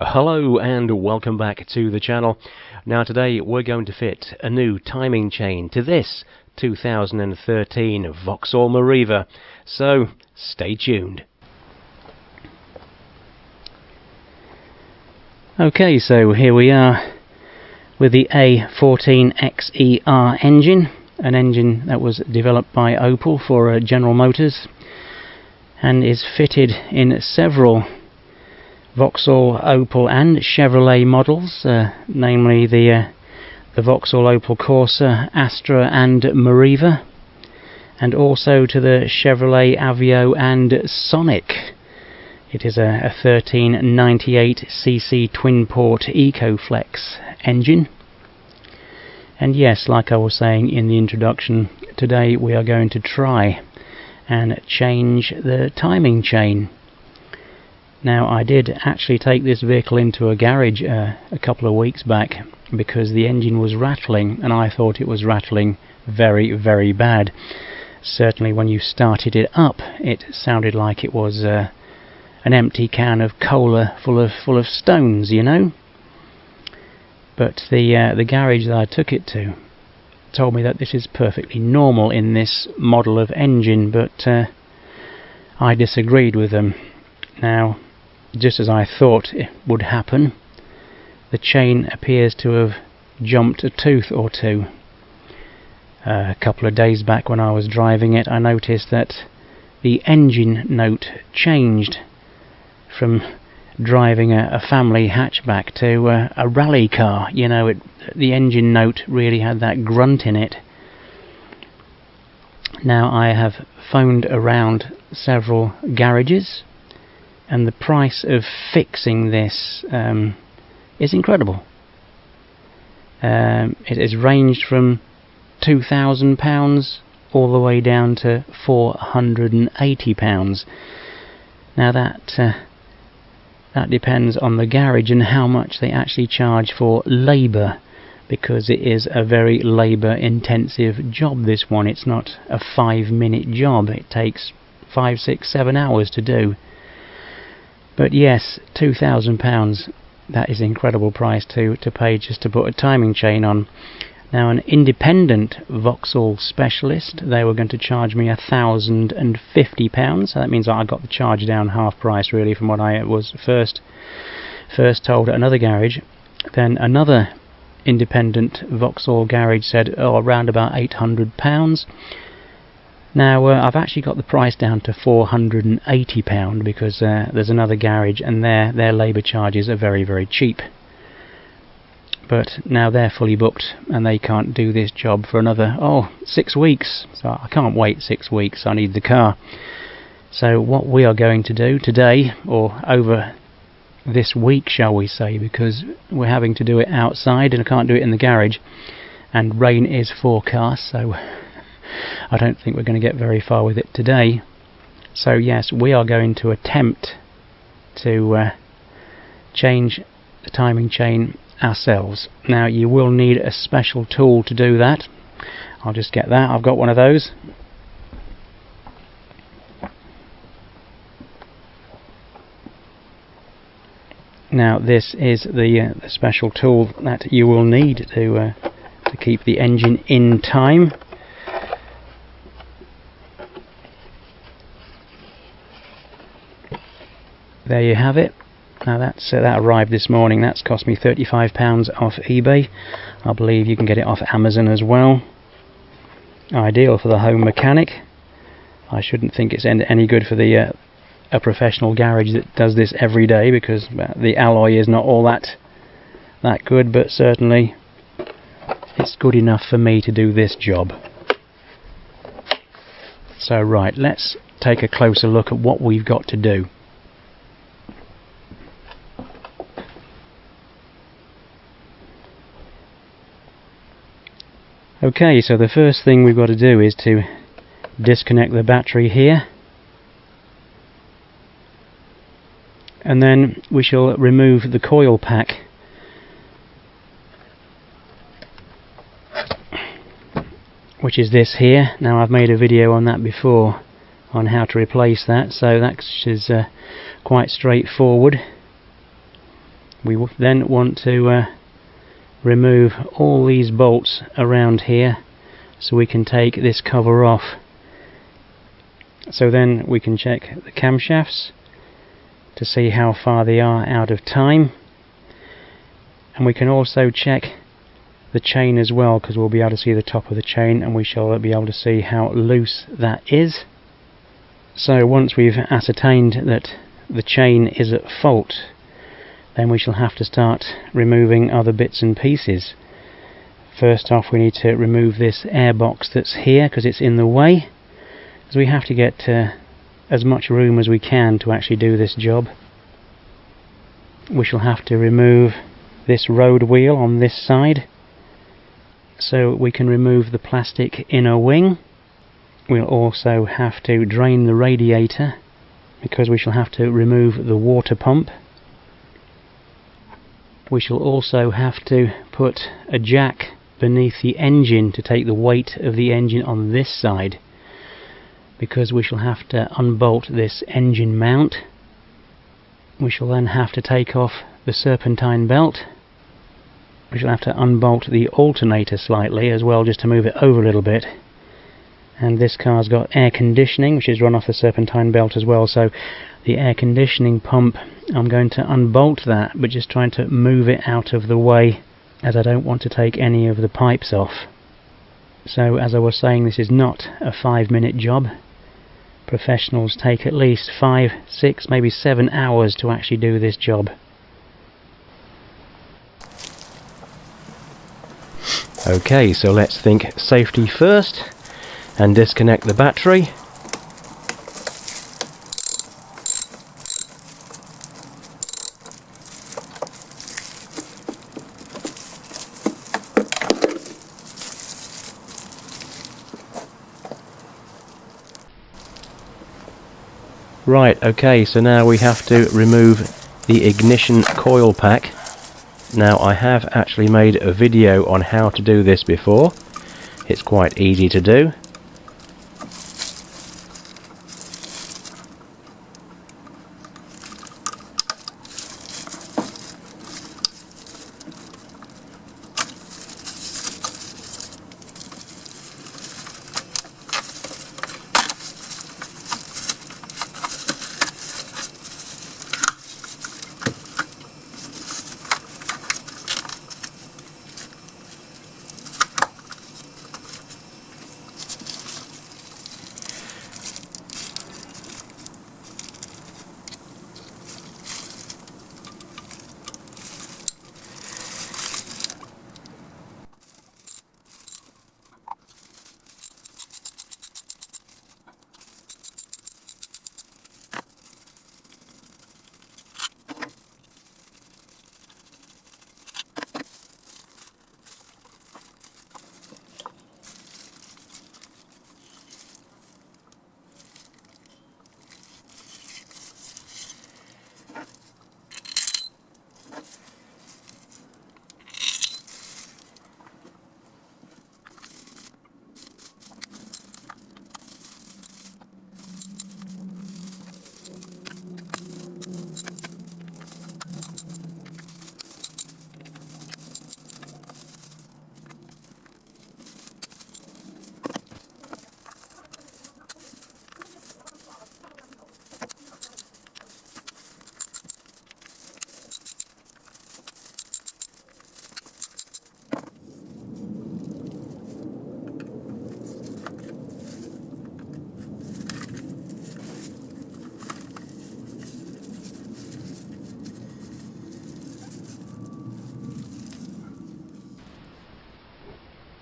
Hello and welcome back to the channel. Now today we're going to fit a new timing chain to this 2013 Vauxhall Meriva, so stay tuned. Okay, so here we are with the A14XER engine, an engine that was developed by Opel for General Motors and is fitted in several Vauxhall, Opel and Chevrolet models, namely the Vauxhall Opel Corsa, Astra and Meriva, and also to the Chevrolet Aveo and Sonic. It is a 1398cc twin-port EcoFlex engine. And yes, like I was saying in the introduction, today we are going to try and change the timing chain. Now, I did actually take this vehicle into a garage a couple of weeks back because the engine was rattling, and I thought it was rattling very, very bad. Certainly when you started it up, it sounded like it was an empty can of cola full of stones, you know. But the garage that I took it to told me that this is perfectly normal in this model of engine, but I disagreed with them. Now, just as I thought it would happen, the chain appears to have jumped a tooth or two. A couple of days back when I was driving it, I noticed that the engine note changed from driving a family hatchback to a rally car. You know, the engine note really had that grunt in it. Now, I have phoned around several garages, and the price of fixing this is incredible. It has ranged from £2,000 all the way down to £480. Now that depends on the garage and how much they actually charge for labour, because it is a very labour intensive job, this one. It's not a 5-minute job. It takes 5, 6, 7 hours to do. But yes, £2,000, that is an incredible price to pay just to put a timing chain on. Now, an independent Vauxhall specialist, they were going to charge me £1,050, so that means I got the charge down half price really from what I was first told at another garage. Then another independent Vauxhall garage said, around about £800. Now, I've actually got the price down to £480 because there's another garage and their labour charges are very, very cheap. But now they're fully booked and they can't do this job for another 6 weeks. So I can't wait 6 weeks. I need the car. So what we are going to do today, or over this week shall we say, because we're having to do it outside and I can't do it in the garage, and rain is forecast, so I don't think we're going to get very far with it today. So yes, we are going to attempt to change the timing chain ourselves. Now, you will need a special tool to do that. I'll just get that. I've got one of those. Now, this is the special tool that you will need to keep the engine in time. There you have it. Now that arrived this morning. That's cost me £35 off eBay. I believe you can get it off Amazon as well. Ideal for the home mechanic. I shouldn't think it's any good for a professional garage that does this every day, because the alloy is not all that good, but certainly it's good enough for me to do this job. So right, let's take a closer look at what we've got to do. Okay, so the first thing we've got to do is to disconnect the battery here, and then we shall remove the coil pack which is this here. Now I've made a video on that before on how to replace that, so that is quite straightforward. We then want to remove all these bolts around here so we can take this cover off. So then we can check the camshafts to see how far they are out of time, and we can also check the chain as well, because we'll be able to see the top of the chain and we shall be able to see how loose that is. So once we've ascertained that the chain is at fault, then we shall have to start removing other bits and pieces. First off, we need to remove this airbox that's here because it's in the way, because we have to get as much room as we can to actually do this job. We shall have to remove this road wheel on this side so we can remove the plastic inner wing. We'll also have to drain the radiator because we shall have to remove the water pump. We shall also have to put a jack beneath the engine to take the weight of the engine on this side, because we shall have to unbolt this engine mount. We shall then have to take off the serpentine belt. We shall have to unbolt the alternator slightly as well, just to move it over a little bit. And this car's got air conditioning, which is run off the serpentine belt as well, so the air conditioning pump, I'm going to unbolt that, but just trying to move it out of the way, as I don't want to take any of the pipes off. So as I was saying, this is not a 5-minute job. Professionals take at least 5, 6, maybe 7 hours to actually do this job. Okay, so let's think safety first and disconnect the battery. Right, okay, so now we have to remove the ignition coil pack. Now I have actually made a video on how to do this before. It's quite easy to do.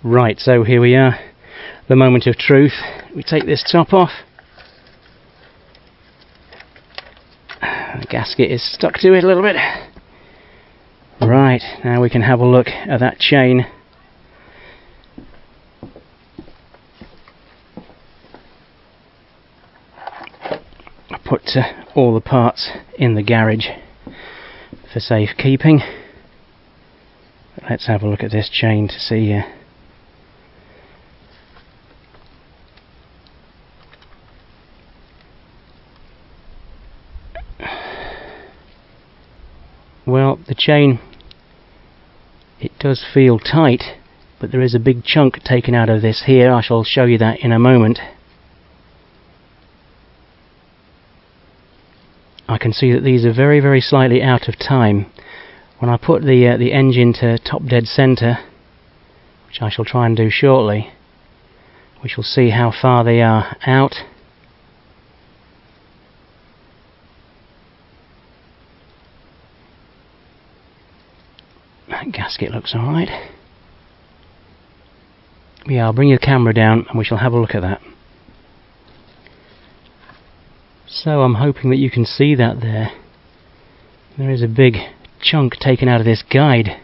Right, so here we are, the moment of truth. We take this top off. The gasket is stuck to it a little bit. Right, now we can have a look at that chain. I put all the parts in the garage for safekeeping. Let's have a look at this chain to see chain, it does feel tight, but there is a big chunk taken out of this here. I shall show you that in a moment. I can see that these are very, very slightly out of time. When I put the engine to top dead centre, which I shall try and do shortly, we shall see how far they are out. That gasket looks alright. Yeah, I'll bring the camera down and we shall have a look at that. So I'm hoping that you can see that there. There is a big chunk taken out of this guide.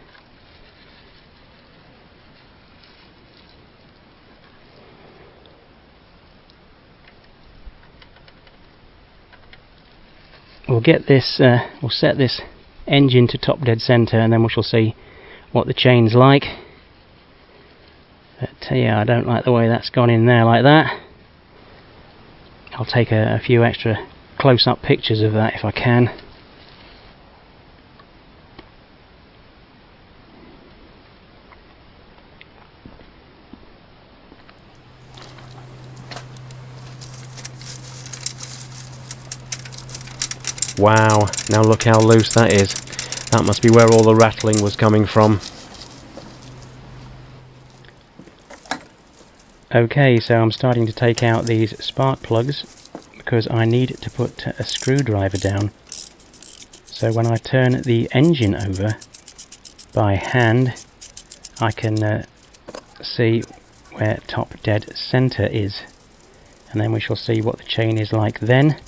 We'll get this, we'll set this engine to top dead centre and then we shall see what the chain's like. But yeah, I don't like the way that's gone in there like that. I'll take a few extra close-up pictures of that if I can. Wow, now look how loose that is. That must be where all the rattling was coming from. Okay, so I'm starting to take out these spark plugs because I need to put a screwdriver down. So when I turn the engine over by hand, I can see where top dead centre is, and then we shall see what the chain is like then.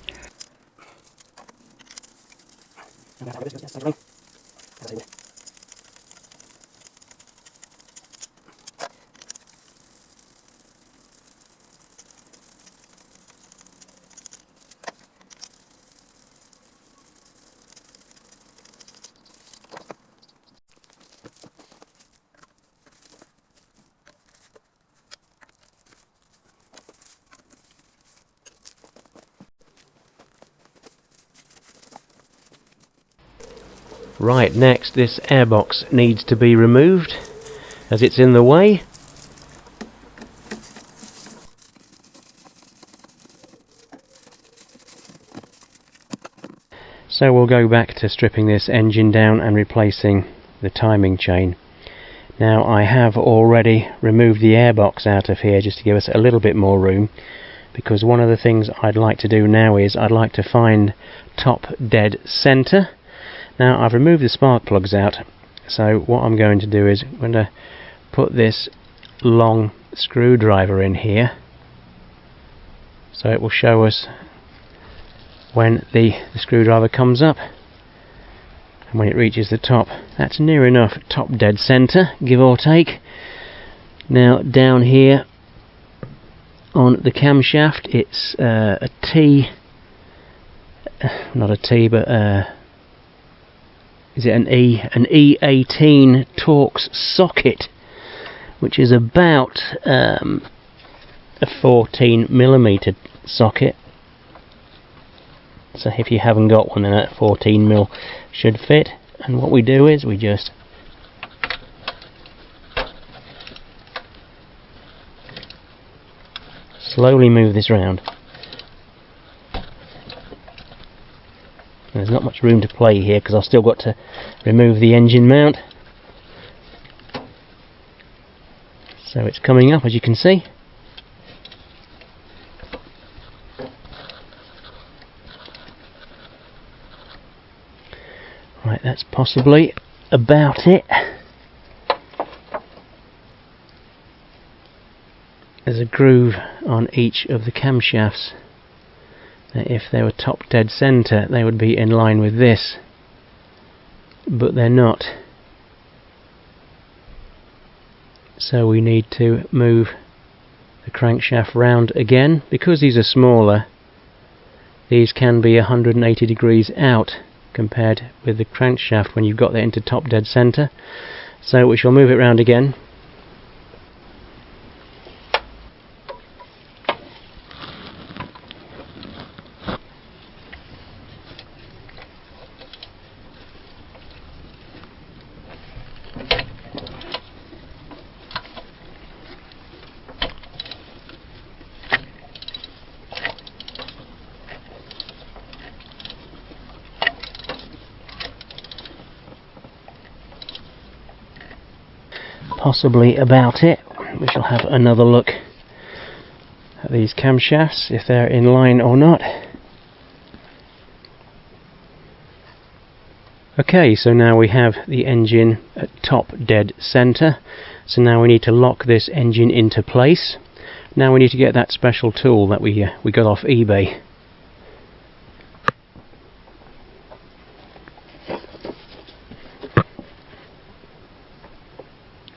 Right, next this airbox needs to be removed as it's in the way. So we'll go back to stripping this engine down and replacing the timing chain. Now I have already removed the airbox out of here just to give us a little bit more room, because one of the things I'd like to do now is I'd like to find top dead centre. Now I've removed the spark plugs out, so what I'm going to do is I'm going to put this long screwdriver in here so it will show us when the screwdriver comes up and when it reaches the top. That's near enough top dead centre, give or take. Now down here on the camshaft it's a T, not a T but is it an E18 Torx socket, which is about a 14mm socket. So if you haven't got one, then that 14mm should fit. And what we do is we just slowly move this round. There's not much room to play here because I've still got to remove the engine mount. So it's coming up, as you can see. Right, that's possibly about it. There's a groove on each of the camshafts. If they were top dead centre, they would be in line with this, but they're not. So we need to move the crankshaft round again. Because these are smaller, these can be 180 degrees out compared with the crankshaft when you've got that into top dead centre. So we shall move it round again. possibly about it. We shall have another look at these camshafts, if they're in line or not. Okay, so now we have the engine at top dead centre. So now we need to lock this engine into place. Now we need to get that special tool that we got off eBay.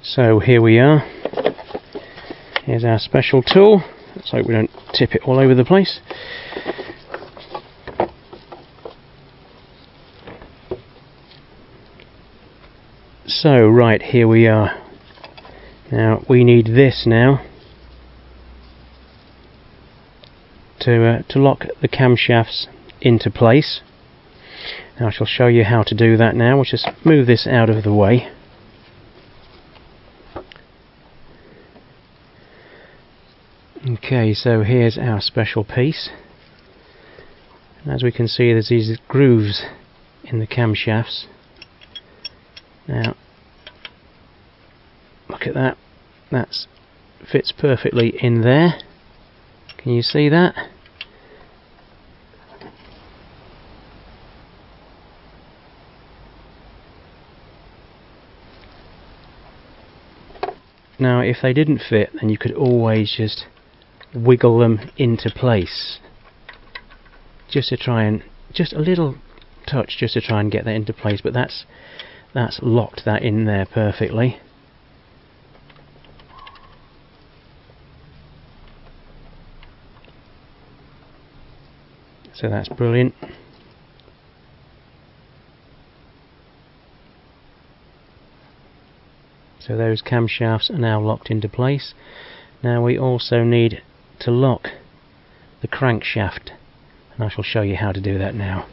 So here we are. Here's our special tool. Let's hope we don't tip it all over the place. So right, here we are. Now we need this now to lock the camshafts into place. Now I shall show you how to do that now. We'll just move this out of the way. Okay, so here's our special piece. And as we can see, there's these grooves in the camshafts. Now, look at that. That fits perfectly in there. Can you see that? Now, if they didn't fit, then you could always just wiggle them into place. Just to try and, just a little touch just to try and get that into place, but that's locked that in there perfectly. So that's brilliant. So those camshafts are now locked into place. Now we also need to lock the crankshaft, and I shall show you how to do that now.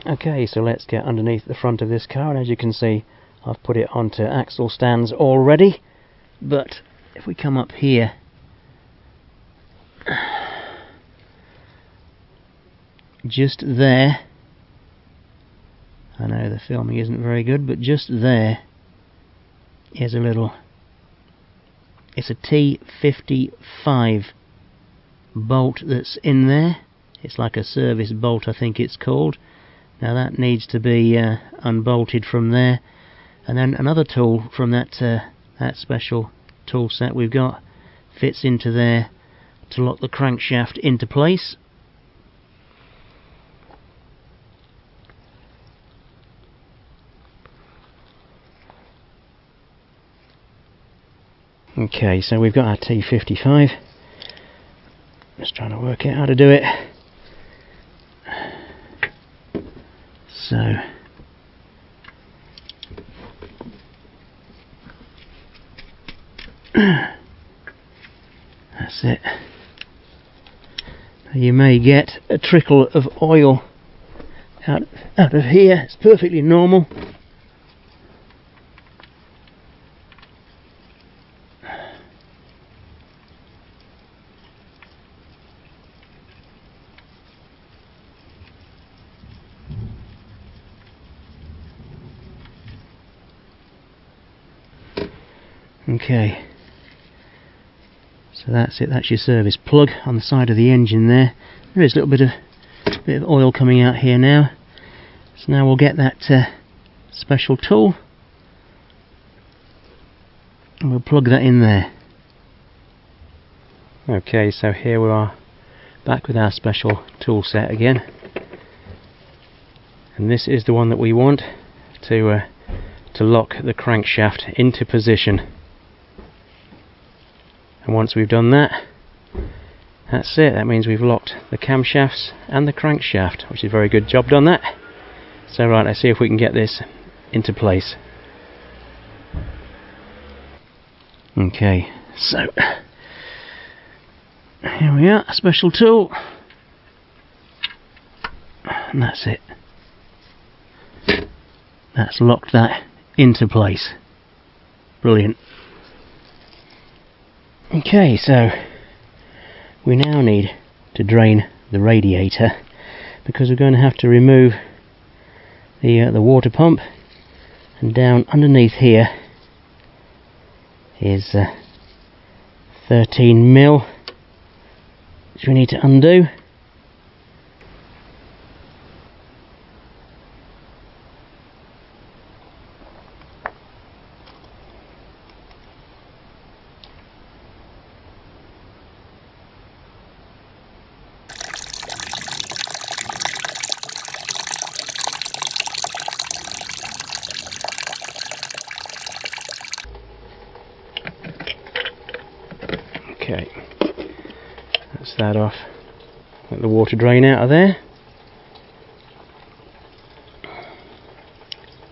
Okay, so let's get underneath the front of this car, and as you can see, I've put it onto axle stands already. But if we come up here, just there, I know the filming isn't very good, but just there is a little, it's a T55 bolt that's in there. It's like a service bolt, I think it's called. Now that needs to be unbolted from there, and then another tool from that special tool set we've got fits into there to lock the crankshaft into place. Okay, so we've got our T55. Just trying to work out how to do it. So that's it. You may get a trickle of oil out of here. It's perfectly normal. Okay, so that's it. That's your service plug on the side of the engine there. There is a little bit of oil coming out here now. So now we'll get that special tool and we'll plug that in there. Okay, so here we are back with our special tool set again, and this is the one that we want to lock the crankshaft into position. And once we've done that, that's it. That means we've locked the camshafts and the crankshaft, which is a very good job done that. So right, let's see if we can get this into place. Okay, so here we are, a special tool, and that's it. That's locked that into place. Brilliant. Okay, so we now need to drain the radiator, because we're going to have to remove the water pump And down underneath here is 13mm, which we need to undo. Okay, that's that off. Let the water drain out of there.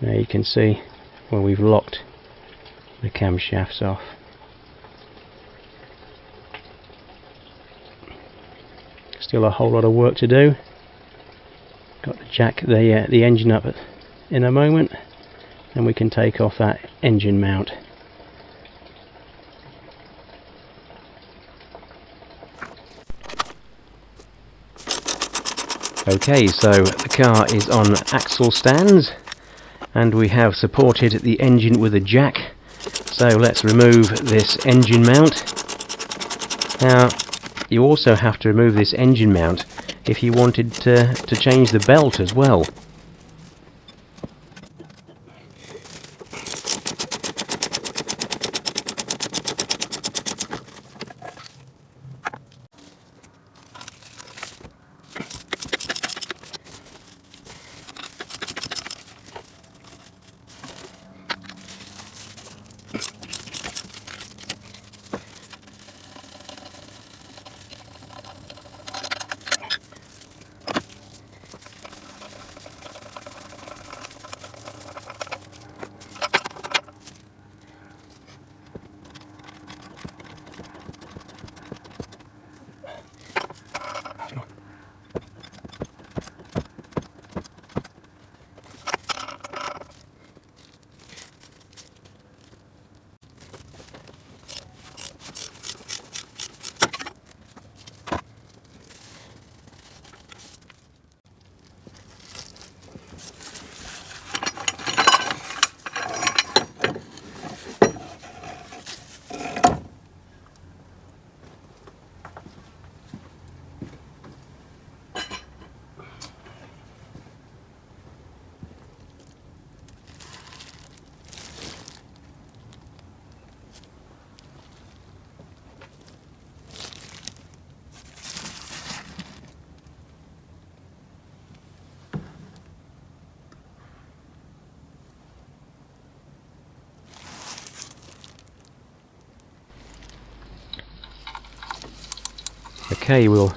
Now you can see where we've locked the camshafts off. Still a whole lot of work to do. Got to jack the engine up in a moment, and we can take off that engine mount. Okay, so the car is on axle stands and we have supported the engine with a jack. So let's remove this engine mount. Now you also have to remove this engine mount if you wanted to change the belt as well. Okay, we'll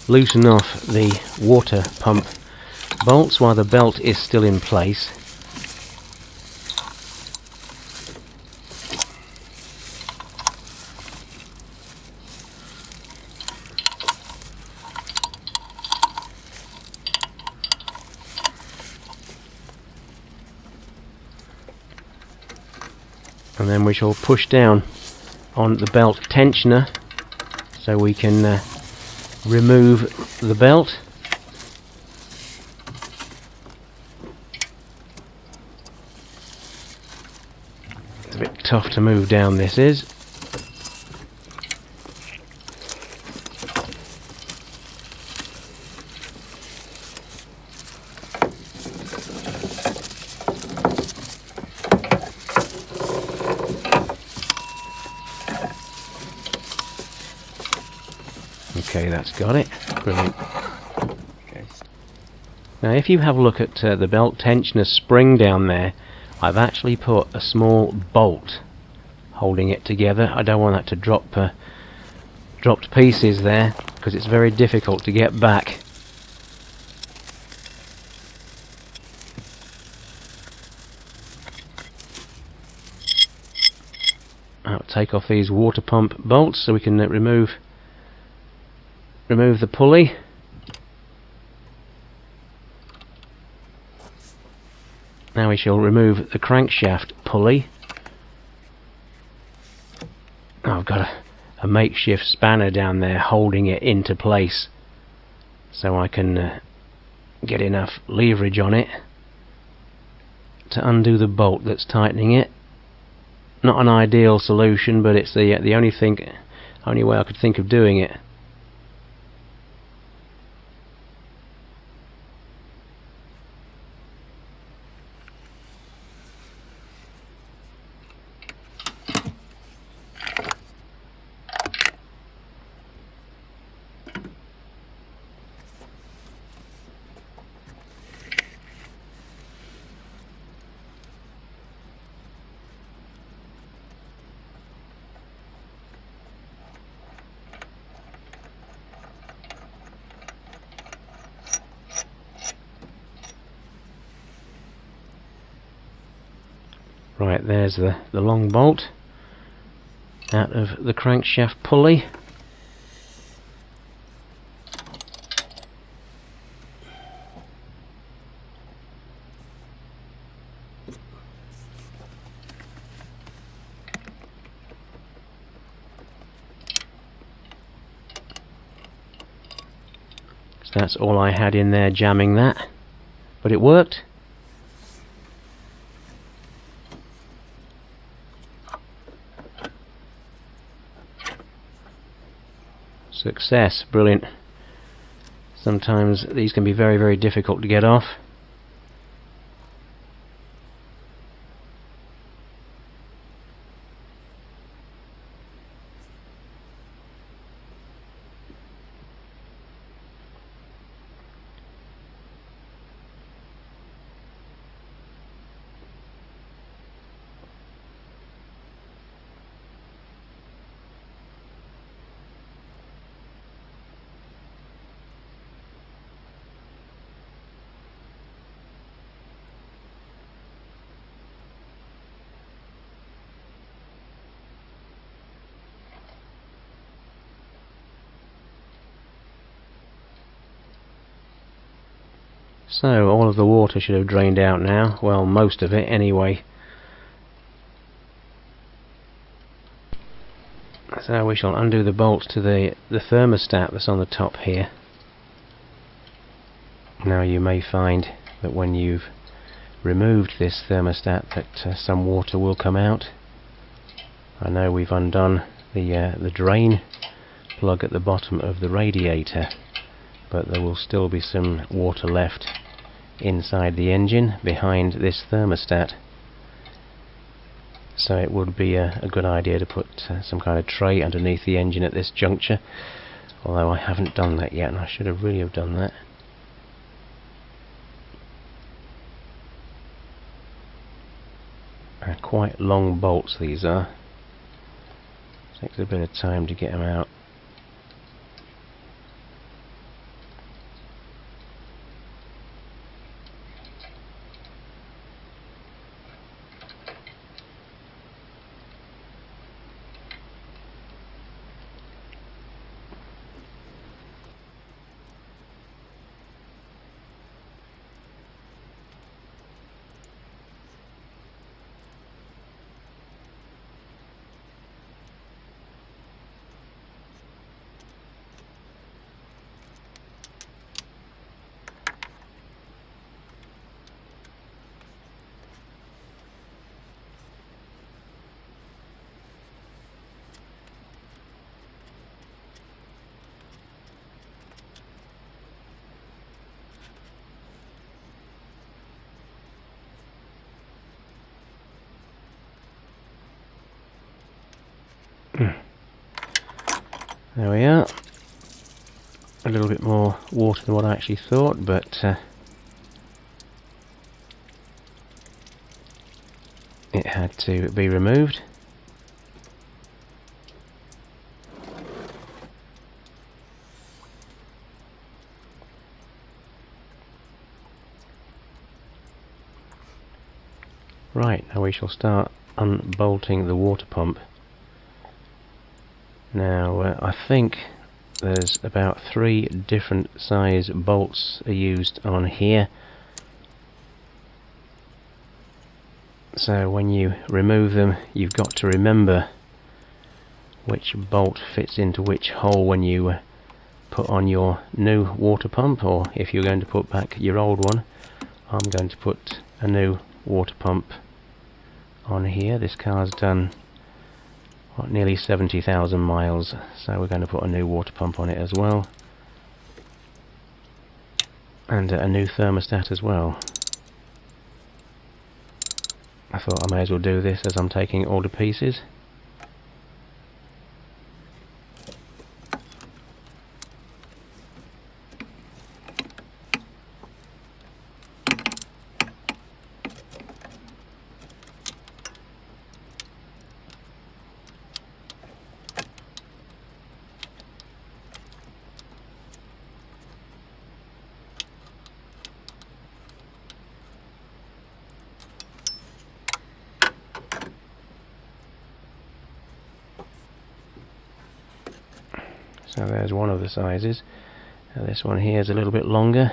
loosen off the water pump bolts while the belt is still in place. And then we shall push down on the belt tensioner so we can remove the belt. It's a bit tough to move down, this is. Okay, that's got it. Brilliant. Okay. Now if you have a look at the belt tensioner spring down there, I've actually put a small bolt holding it together. I don't want that to drop to pieces there, because it's very difficult to get back. I'll take off these water pump bolts so we can remove the pulley. Now we shall remove the crankshaft pulley. I've got a makeshift spanner down there holding it into place so I can get enough leverage on it to undo the bolt that's tightening it. Not an ideal solution, but it's the only way I could think of doing it. Right, there's the long bolt out of the crankshaft pulley. So that's all I had in there jamming that, but it worked. Success, brilliant. Sometimes these can be very, very difficult to get off. So all of the water should have drained out now, well, most of it anyway. So we shall undo the bolts to the thermostat that's on the top here. Now you may find that when you've removed this thermostat that some water will come out. I know we've undone the drain plug at the bottom of the radiator, but there will still be some water left inside the engine behind this thermostat. So it would be a good idea to put some kind of tray underneath the engine at this juncture, although I haven't done that yet and I should have really have done that. Quite long bolts these are. Takes a bit of time to get them out. There we are. A little bit more water than what I actually thought, but it had to be removed. Right, now we shall start unbolting the water pump. Now I think there's about 3 different size bolts are used on here, so when you remove them you've got to remember which bolt fits into which hole when you put on your new water pump, or if you're going to put back your old one. I'm going to put a new water pump on here. This car's done nearly 70,000 miles, so we're going to put a new water pump on it as well, and a new thermostat as well. I thought I may as well do this as I'm taking it all to pieces. So there's one of the sizes. This one here is a little bit longer.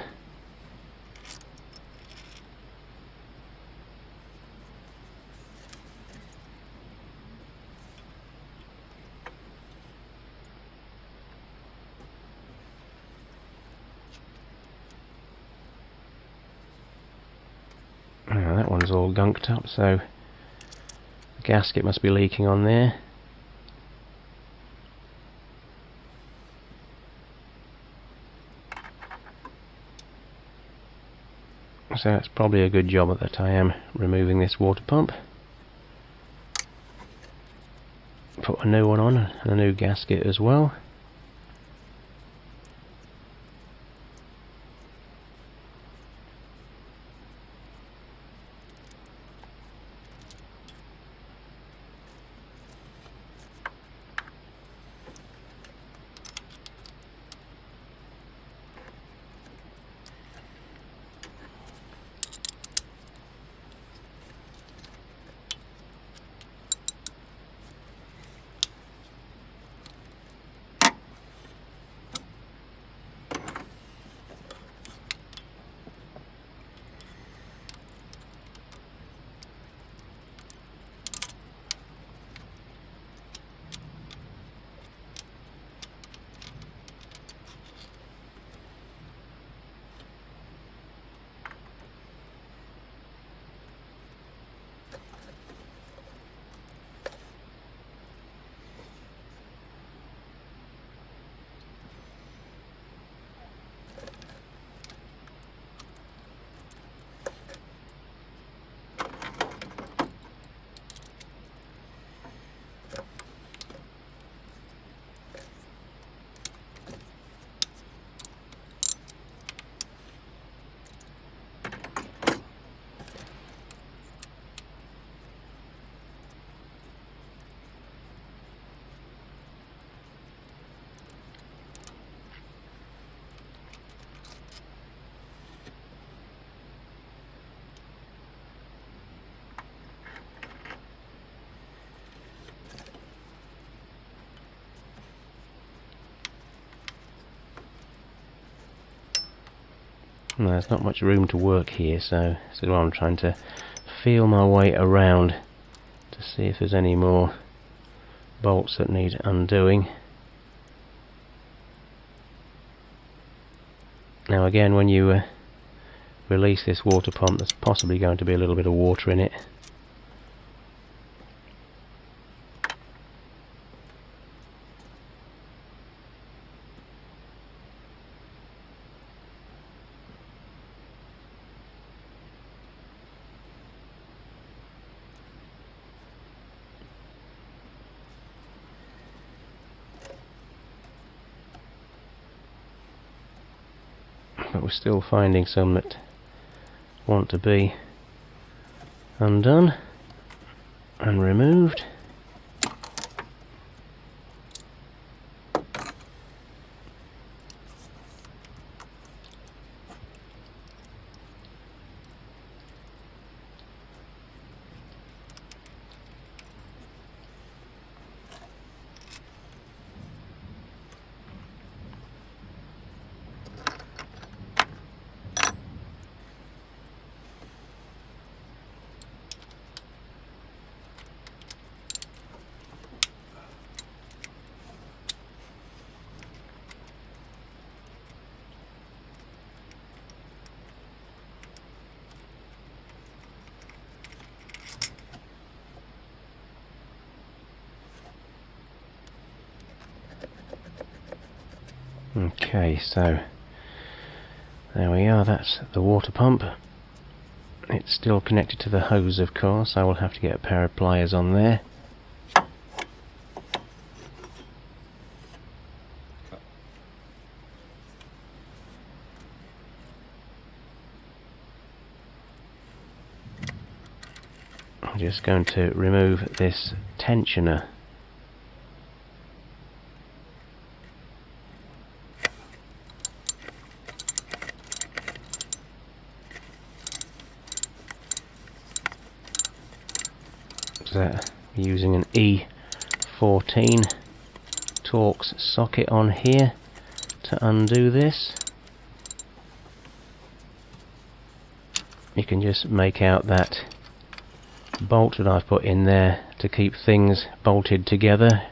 Now that one's all gunked up, so the gasket must be leaking on there. So it's probably a good job that I am removing this water pump. Put a new one on, and a new gasket as well. No, there's not much room to work here, so this is why I'm trying to feel my way around to see if there's any more bolts that need undoing. Now again, when you release this water pump, there's possibly going to be a little bit of water in it. But we're still finding some that want to be undone and removed. Okay, so there we are, that's the water pump. It's still connected to the hose, of course. I will have to get a pair of pliers on there. I'm just going to remove this tensioner. Using an A14 Torx socket on here to undo this. You can just make out that bolt that I've put in there to keep things bolted together,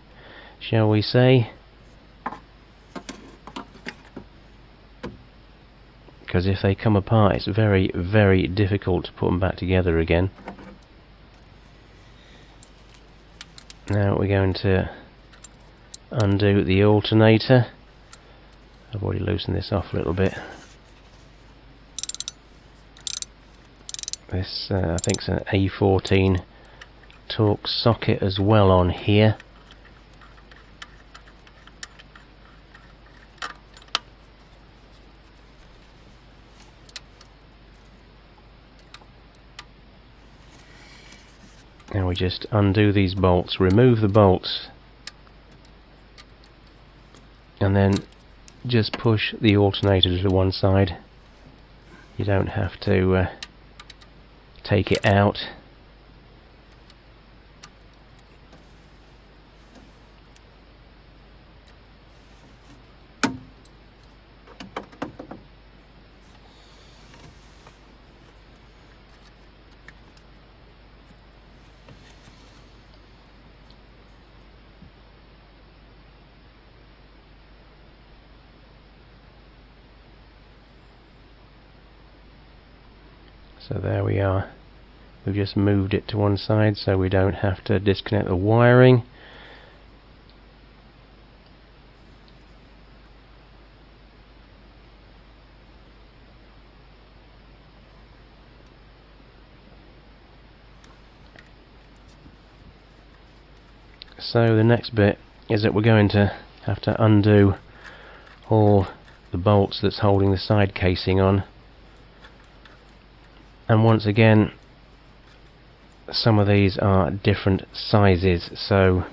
shall we say, because if they come apart it's very, very difficult to put them back together again. Now we're going to undo the alternator. I've already loosened this off a little bit. This I think it's an A14 Torx socket as well on here. Now we just undo these bolts, remove the bolts, and then just push the alternator to one side. You don't have to take it out. So there we are. We've just moved it to one side so we don't have to disconnect the wiring. So the next bit is that we're going to have to undo all the bolts that's holding the side casing on. And once again, some of these are different sizes, so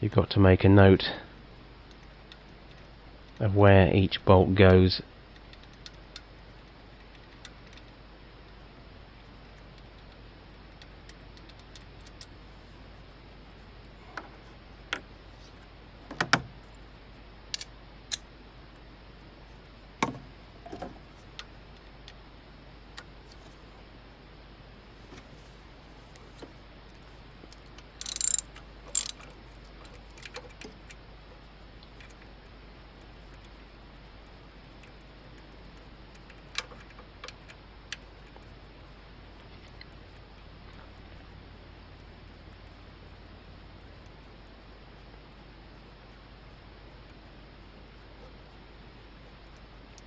you've got to make a note of where each bolt goes.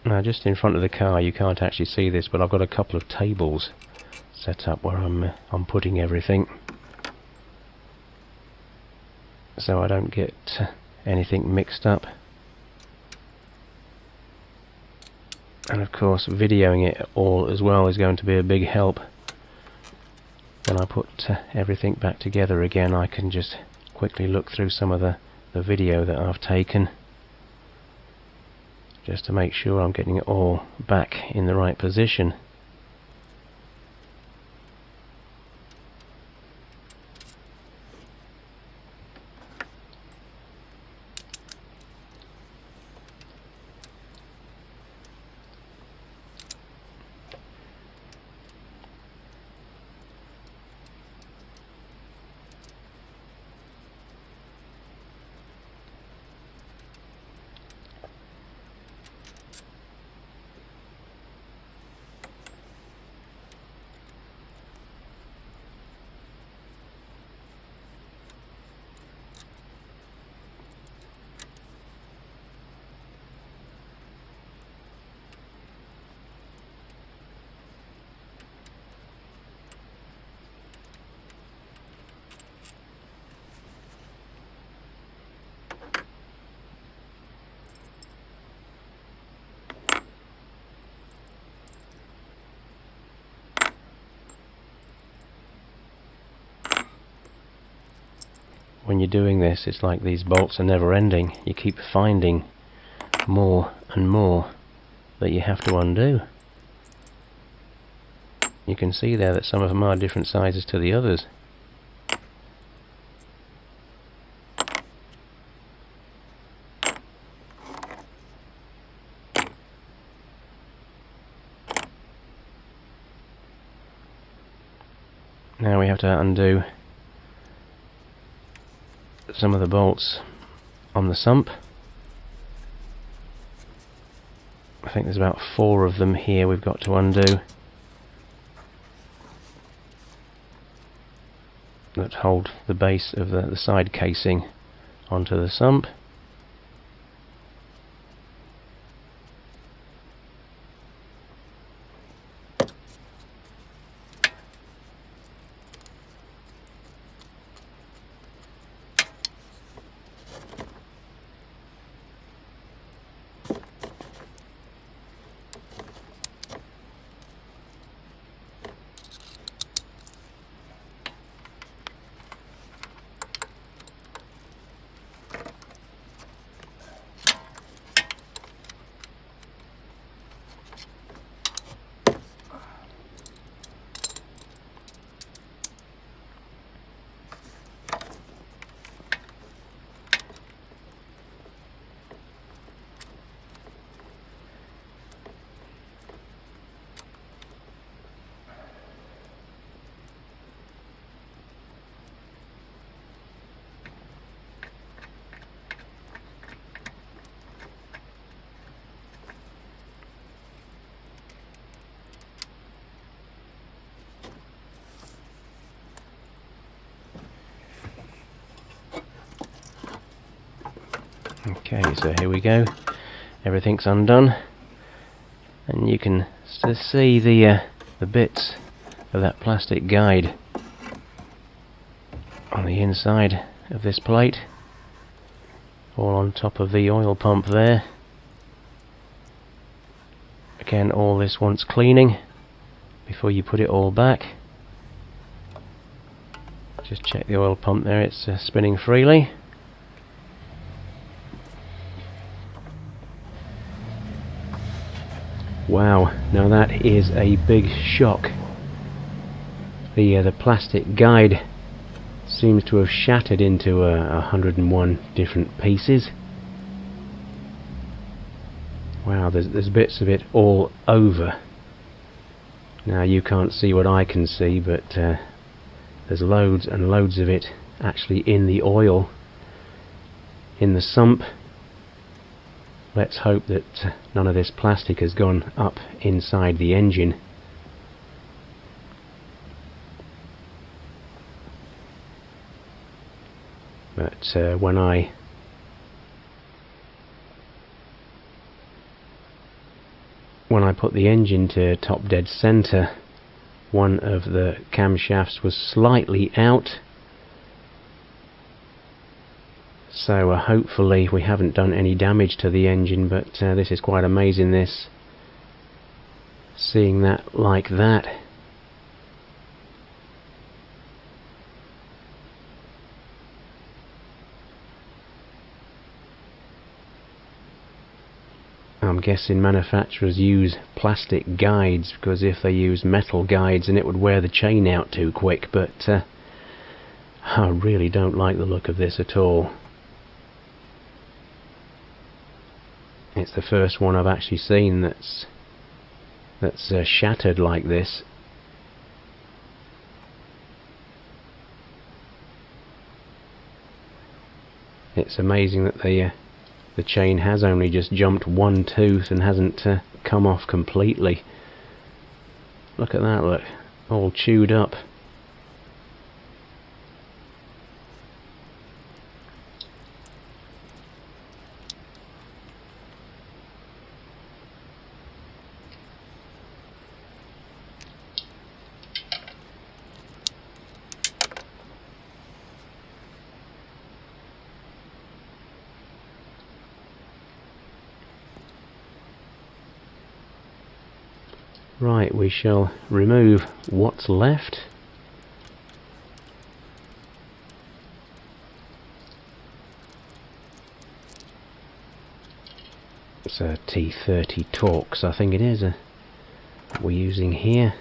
Now just in front of the car, you can't actually see this, but I've got a couple of tables set up where I'm putting everything, so I don't get anything mixed up. And of course videoing it all as well is going to be a big help. When I put everything back together again, I can just quickly look through some of the video that I've taken, just to make sure I'm getting it all back in the right position. when you're doing this, it's like these bolts are never ending. You keep finding more and more that you have to undo. You can see there that some of them are different sizes to the others. Now we have to undo some of the bolts on the sump. I think there's about 4 of them here we've got to undo that hold the base of the side casing onto the sump. Okay, so here we go. Everything's undone, and you can see the bits of that plastic guide on the inside of this plate, all on top of the oil pump there. Again, all this wants cleaning before you put it all back. Just check the oil pump there, it's spinning freely. Wow, now that is a big shock. The plastic guide seems to have shattered into 101 different pieces. Wow, there's bits of it all over. Now you can't see what I can see, but there's loads and loads of it actually in the oil, in the sump. Let's hope that none of this plastic has gone up inside the engine. But when I put the engine to top dead center, one of the camshafts was slightly out. So hopefully we haven't done any damage to the engine, but this is quite amazing, this, seeing that like that. I'm guessing manufacturers use plastic guides, because if they use metal guides then it would wear the chain out too quick, but I really don't like the look of this at all. It's the first one I've actually seen that's shattered like this. It's amazing that the chain has only just jumped one tooth and hasn't come off completely. Look at that, look, all chewed up. Right, we shall remove what's left. It's a T30 Torx, I think it is, we're using here.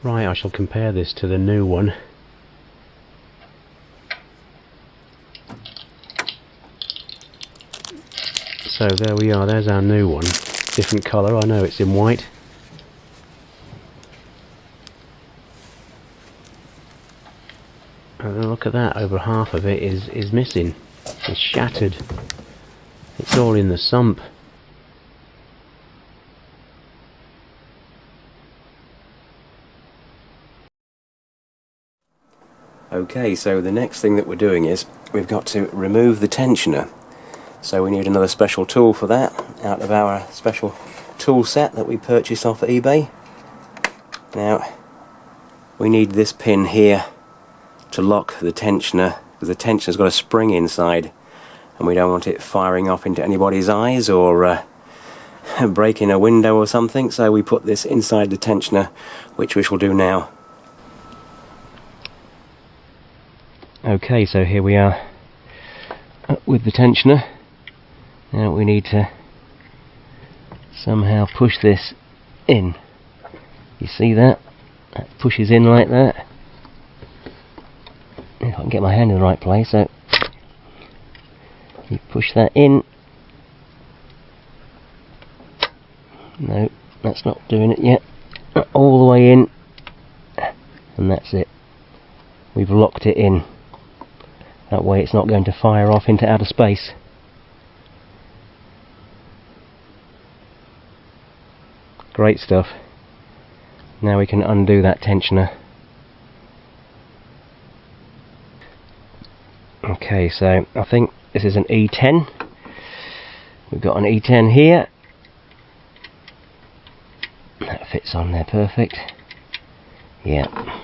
Right, I shall compare this to the new one. So there we are, there's our new one. Different colour, I know it's in white. And look at that, over half of it is missing. It's shattered. It's all in the sump. Okay, so the next thing that we're doing is we've got to remove the tensioner. So we need another special tool for that, out of our special tool set that we purchased off of eBay. Now, we need this pin here to lock the tensioner, because the tensioner's got a spring inside, and we don't want it firing off into anybody's eyes or breaking a window or something, so we put this inside the tensioner, which we shall do now. Okay, so here we are with the tensioner. Now we need to somehow push this in. You see that? That pushes in like that. If I can get my hand in the right place, so you push that in. No, that's not doing it yet. All the way in, and that's it. We've locked it in. That way it's not going to fire off into outer space. Great stuff. Now we can undo that tensioner. Okay, so I think this is an E10. We've got an E10 here. That fits on there perfect. Yeah.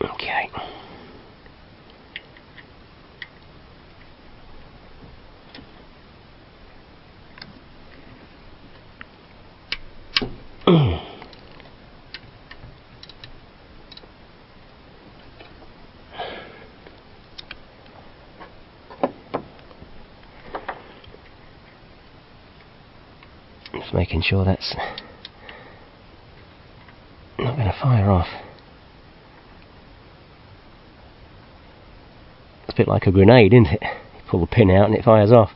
Okay. Just making sure that's not going to fire off. It's a bit like a grenade, isn't it? You pull the pin out and it fires off.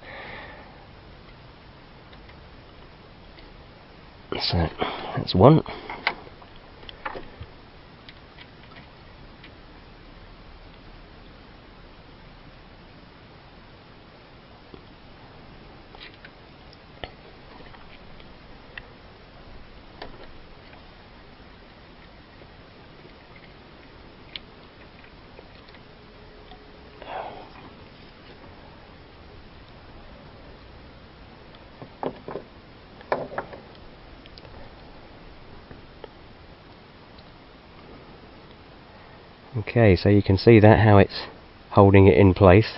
So that's one. Okay, so you can see that, how it's holding it in place.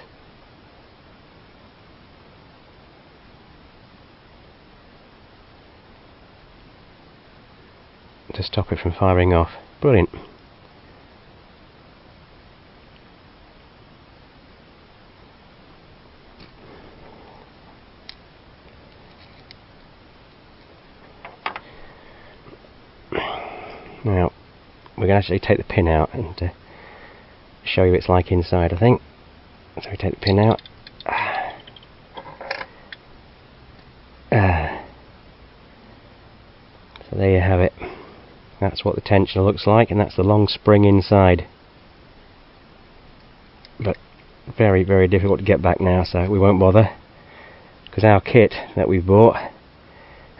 To stop it from firing off. Brilliant. Now, we're going to actually take the pin out and show you what it's like inside, I think. So we take the pin out. So there you have it. That's what the tensioner looks like, and that's the long spring inside. But very, very difficult to get back now, so we won't bother, because our kit that we've bought,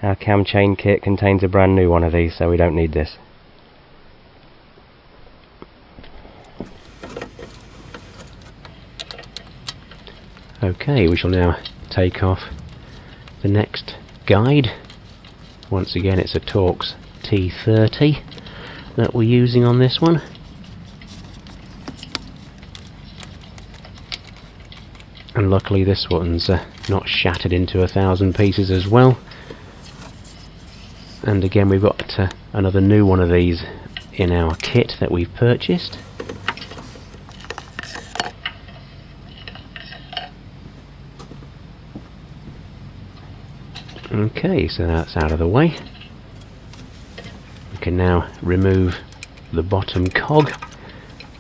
our cam chain kit, contains a brand new one of these, so we don't need this. Okay, we shall now take off the next guide. Once again, it's a Torx T30 that we're using on this one. And luckily this one's not shattered into 1,000 pieces as well. And again, we've got another new one of these in our kit that we've purchased. Okay, so that's out of the way. We can now remove the bottom cog.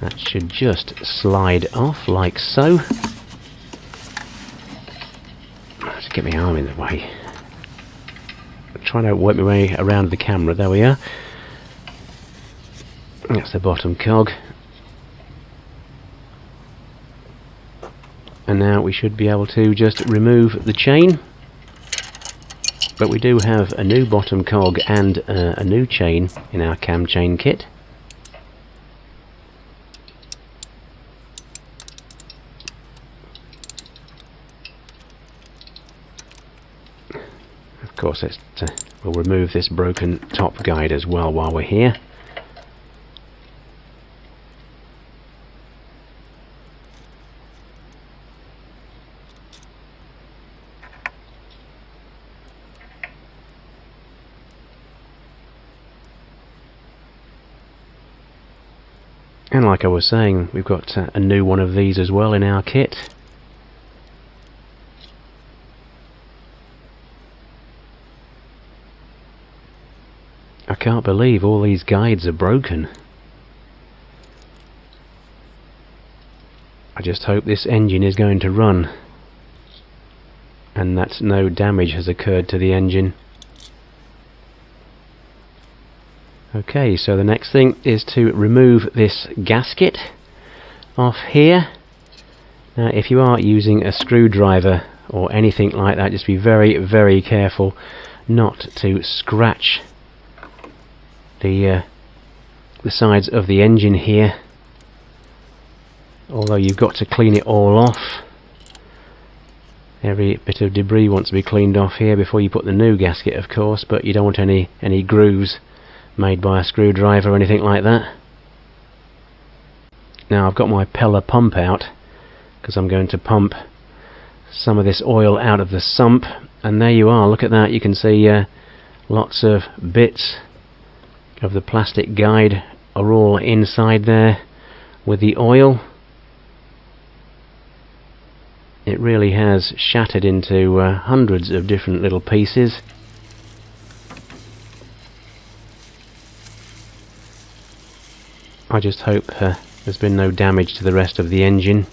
That should just slide off like so. Let's get my arm in the way. I'm trying to work my way around the camera. There we are. That's the bottom cog. And now we should be able to just remove the chain. But we do have a new bottom cog and a new chain in our cam chain kit. Of course, we'll remove this broken top guide as well while we're here. And like I was saying, we've got a new one of these as well in our kit. I can't believe all these guides are broken. I just hope this engine is going to run, and that no damage has occurred to the engine. Okay, so the next thing is to remove this gasket off here. Now, if you are using a screwdriver or anything like that, just be very, very careful not to scratch the sides of the engine here. Although you've got to clean it all off. Every bit of debris wants to be cleaned off here before you put the new gasket, of course, but you don't want any grooves made by a screwdriver or anything like that. Now I've got my Peller pump out because I'm going to pump some of this oil out of the sump, and there you are, look at that. You can see lots of bits of the plastic guide are all inside there with the oil. It really has shattered into hundreds of different little pieces. I just hope there's been no damage to the rest of the engine.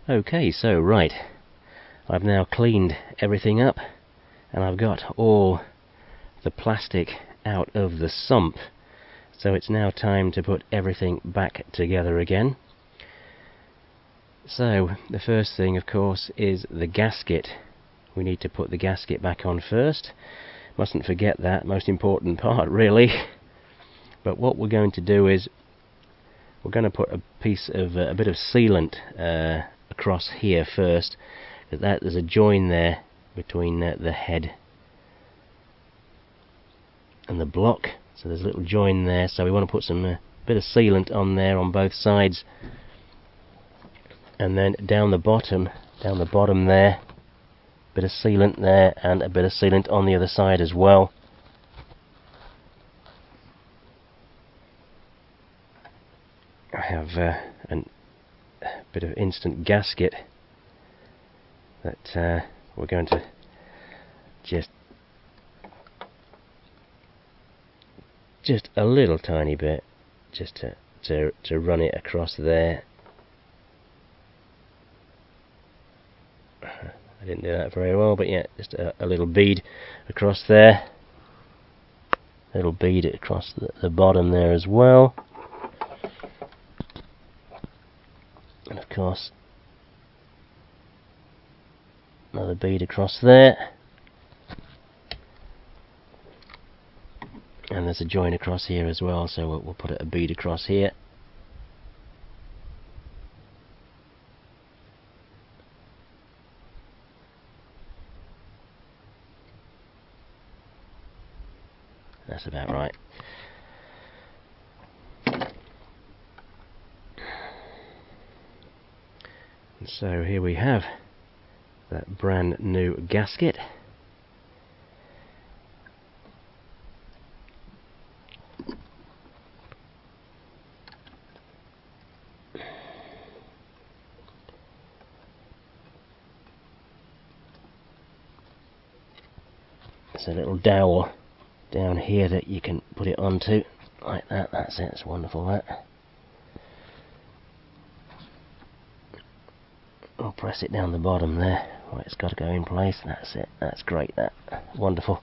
Okay, so right, I've now cleaned everything up and I've got all the plastic out of the sump, so it's now time to put everything back together again. So the first thing, of course, is the gasket. We need to put the gasket back on first. Mustn't forget that, most important part really. But what we're going to do is we're going to put a bit of sealant across here first, because there's a join there between the head and the block. So there's a little join there, so we want to put some bit of sealant on there on both sides, and then down the bottom there, bit of sealant there and a bit of sealant on the other side as well. I have a bit of instant gasket that we're going to just a little tiny bit, just to run it across there. I didn't do that very well, but yeah, just a little bead across there, a little bead across the bottom there as well, and of course another bead across there, and there's a join across here as well, so we'll put a bead across here. That's about right. And so here we have that brand new gasket. There's a little dowel down here that you can put it onto, like that. That's it, it's wonderful that. I'll press it down the bottom there. Right, it's got to go in place. That's it, that's great, that. Wonderful.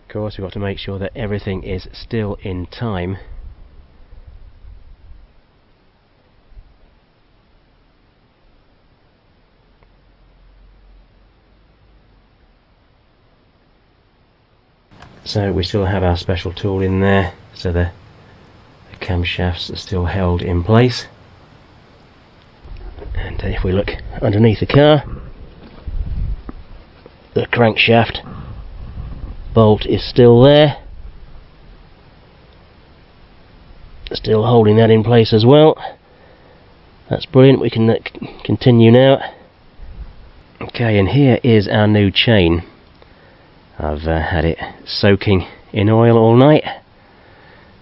Of course, we've got to make sure that everything is still in time. So we still have our special tool in there, so the camshafts are still held in place. And if we look underneath the car, the crankshaft bolt is still there, still holding that in place as well. That's brilliant. We can continue now. Okay, and here is our new chain. I've had it soaking in oil all night,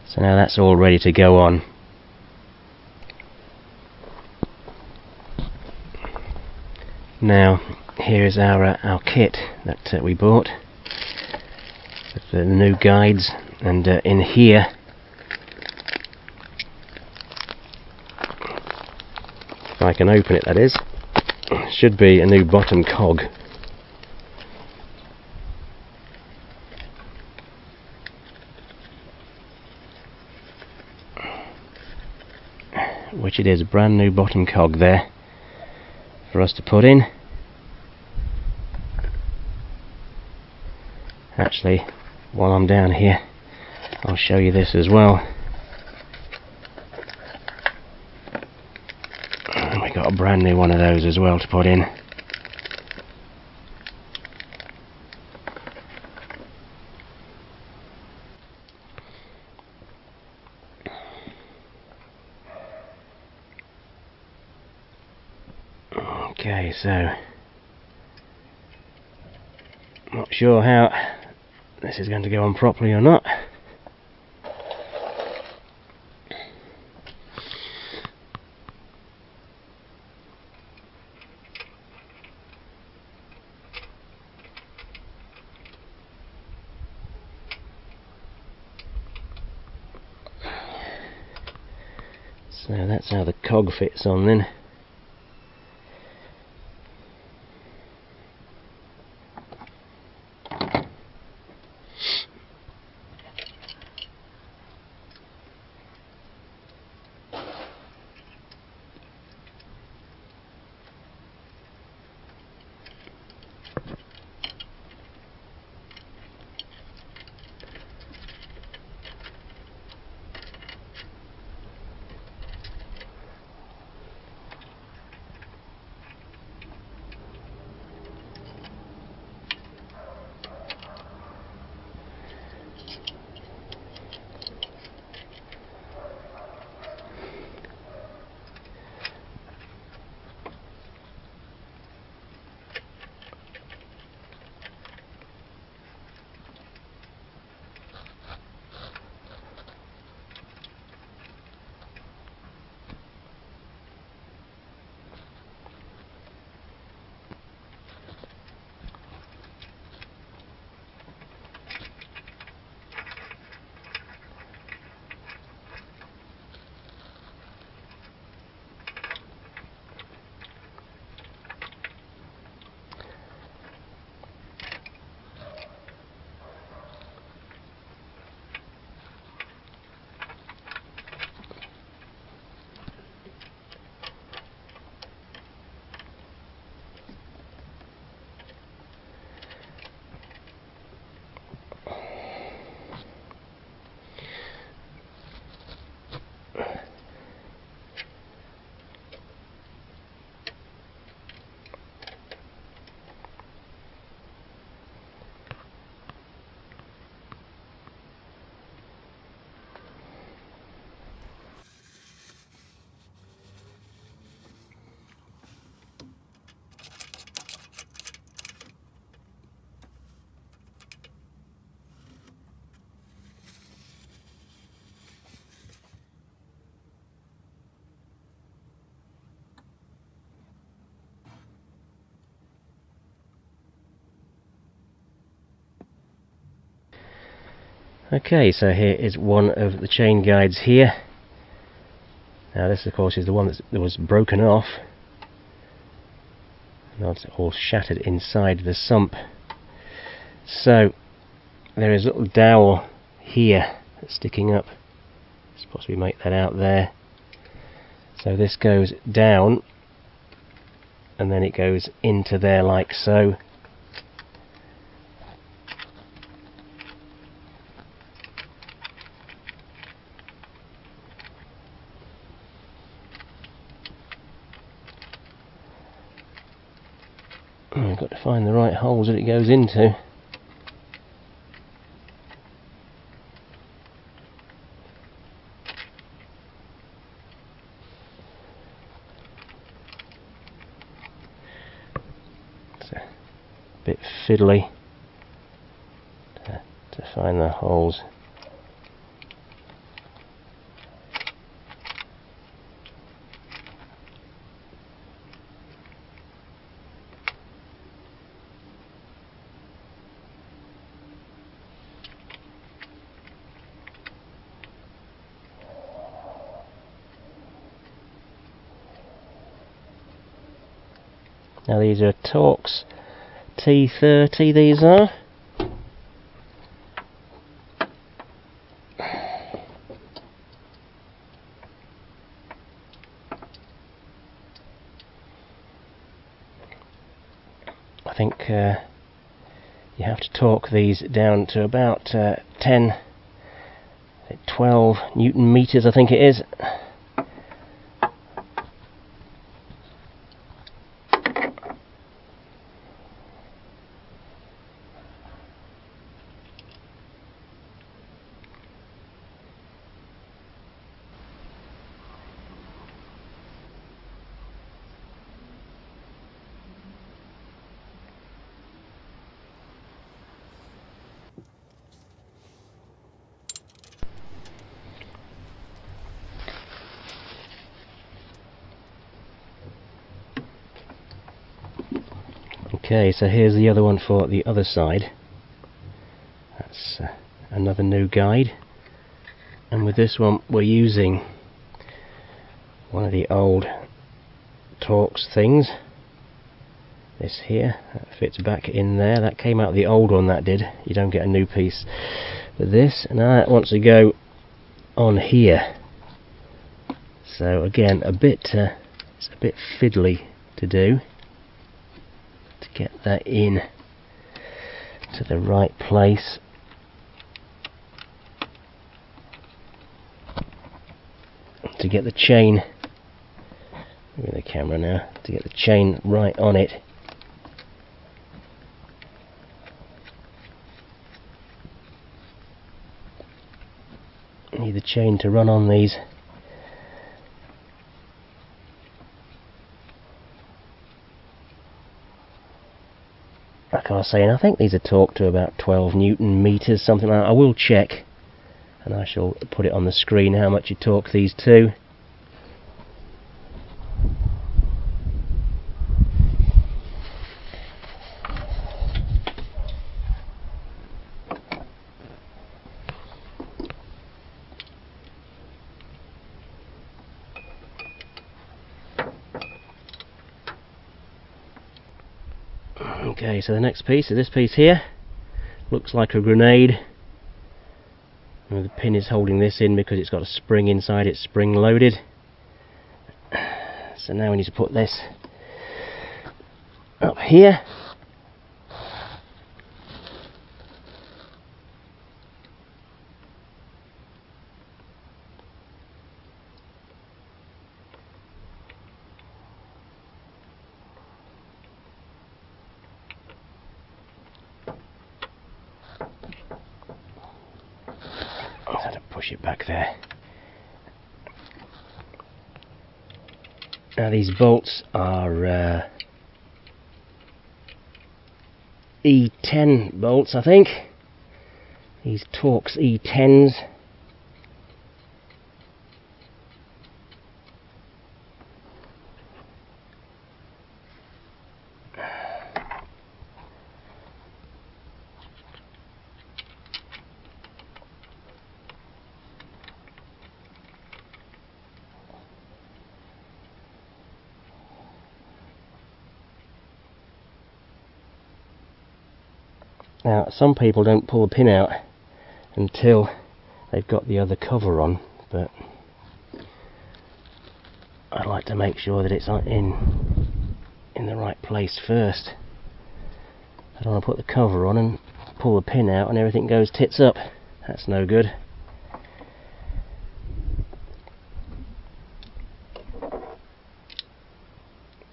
so now that's all ready to go on. Now here's our kit that we bought, with the new guides, and in here if I can open it, that is, should be a new bottom cog. Which it is, a brand new bottom cog there for us to put in. Actually, while I'm down here, I'll show you this as well. And we got a brand new one of those as well to put in. Okay, so not sure how this is going to go on properly or not. So that's how the cog fits on then. Okay, so here is one of the chain guides here. Now this of course is the one that was broken off. Now it's all shattered inside the sump. So there is a little dowel here that's sticking up. Let's possibly make that out there. So this goes down and then it goes into there like so. I've got to find the right holes that it goes into. It's a bit fiddly to find the holes. Now these are Torx T30, these are. I think you have to torque these down to about 10, 12 Newton meters, I think it is. Okay, so here's the other one for the other side. That's another new guide, and with this one we're using one of the old Torx things. This here, that fits back in there. That came out of the old one, that did. You don't get a new piece with this. And now that wants to go on here. So again, it's a bit fiddly to do, to get that in to the right place. To get the chain, moving the camera now, to get the chain right on it. Need the chain to run on these. I can't say, and I think these are torqued to about 12 Newton meters, something like that. I will check, and I shall put it on the screen how much you torque these to. Okay, so the next piece is this piece here. Looks like a grenade. And the pin is holding this in because it's got a spring inside, it's spring loaded. So now we need to put this up here. I'll have to push it back there. Now these bolts are E10 bolts, I think. These Torx E10s. Now some people don't pull the pin out until they've got the other cover on, but I like to make sure that it's in the right place first. I don't want to put the cover on and pull the pin out and everything goes tits up. That's no good.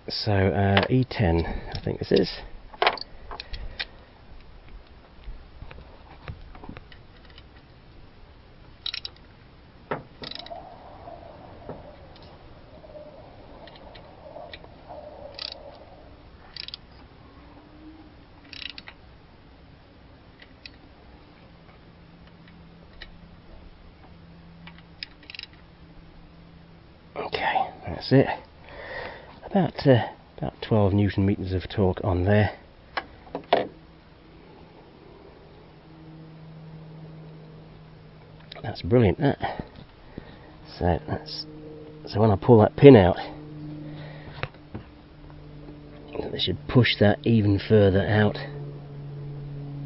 So E10 I think this is. Okay, that's it. About 12 Newton meters of torque on there. That's brilliant, that. So when I pull that pin out, they should push that even further out.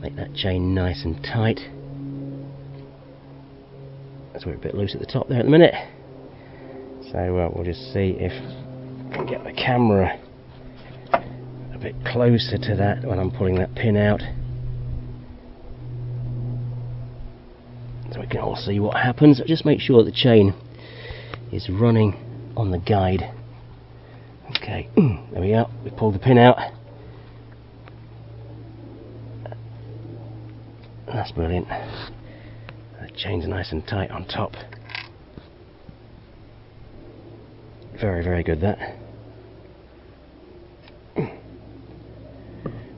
Make that chain nice and tight. That's we're a bit loose at the top there at the minute. So we'll just see if I can get the camera a bit closer to that when I'm pulling that pin out, so we can all see what happens. Just make sure that the chain is running on the guide. Okay, there we are. We pulled the pin out. That's brilliant. The chain's nice and tight on top. Very, very good, that.